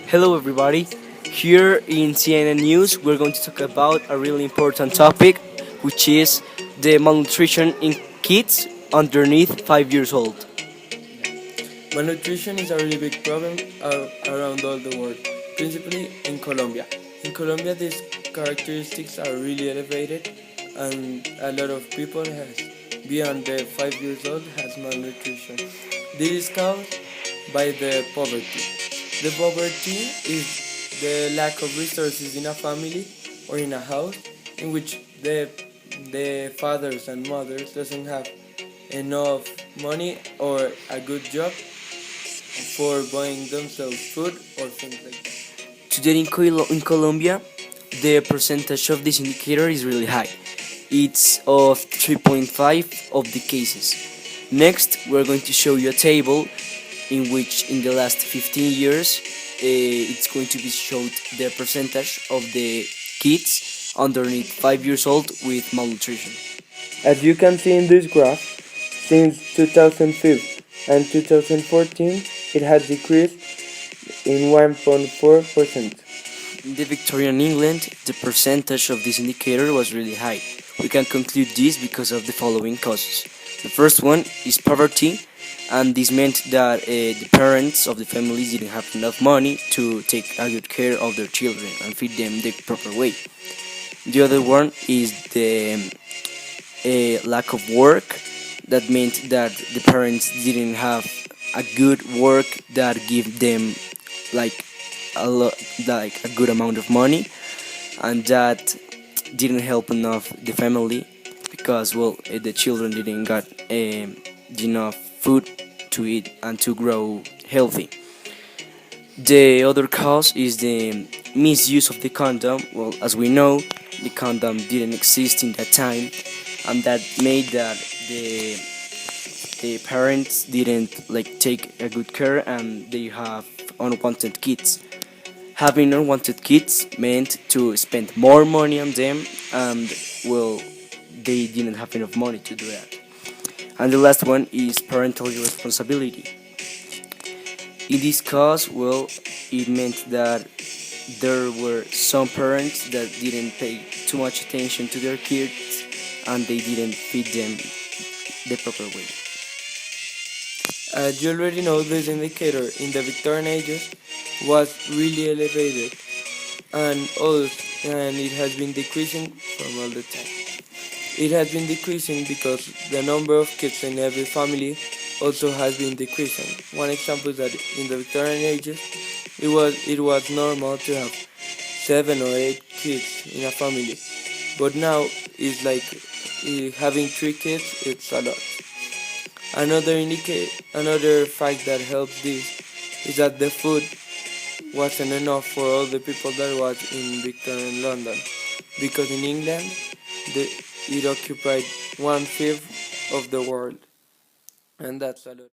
Hello, everybody. Here in CNN News, we're going to talk about a really important topic, which is the malnutrition in kids underneath 5 years old. Malnutrition is a really big problem around all the world, principally in Colombia. In Colombia, these characteristics are really elevated, and a lot of people has beyond the 5 years old has malnutrition. This is caused by the poverty. The poverty is the lack of resources in a family or in a house in which the fathers and mothers doesn't have enough money or a good job for buying themselves food or things like that. Today in Colombia, the percentage of this indicator is really high. It's of 3.5 of the cases. Next, we're going to show you a table in which in the last 15 years it's going to be showed the percentage of the kids underneath 5 years old with malnutrition. As you can see in this graph, since 2005 and 2014, it has decreased in 1.4%. In the Victorian England, the percentage of this indicator was really high. We can conclude this because of the following causes. The first one is poverty, and this meant that the parents of the families didn't have enough money to take a good care of their children and feed them the proper way. The other one is the lack of work. That meant that the parents didn't have a good work that give them like like a good amount of money, and that didn't help enough the family because the children didn't got enough food to eat and to grow healthy. The other cause is the misuse of the condom. Well, as we know, the condom didn't exist in that time, and that made that the parents didn't like take a good care, and they have unwanted kids. Having unwanted kids meant to spend more money on them, and well, they didn't have enough money to do that. And the last one is parental irresponsibility. In this case, well, it meant that there were some parents that didn't pay too much attention to their kids, and they didn't feed them the proper way. As you already know, this indicator in the Victorian ages was really elevated, and it has been decreasing from all the time. It has been decreasing because the number of kids in every family also has been decreasing. One example is that in the Victorian ages, it was normal to have 7 or 8 kids in a family, but now it's like having 3 kids. It's a lot. Another fact that helps this is that the food wasn't enough for all the people that was in Victorian London, because in England it occupied 1/5 of the world, and that's a lot.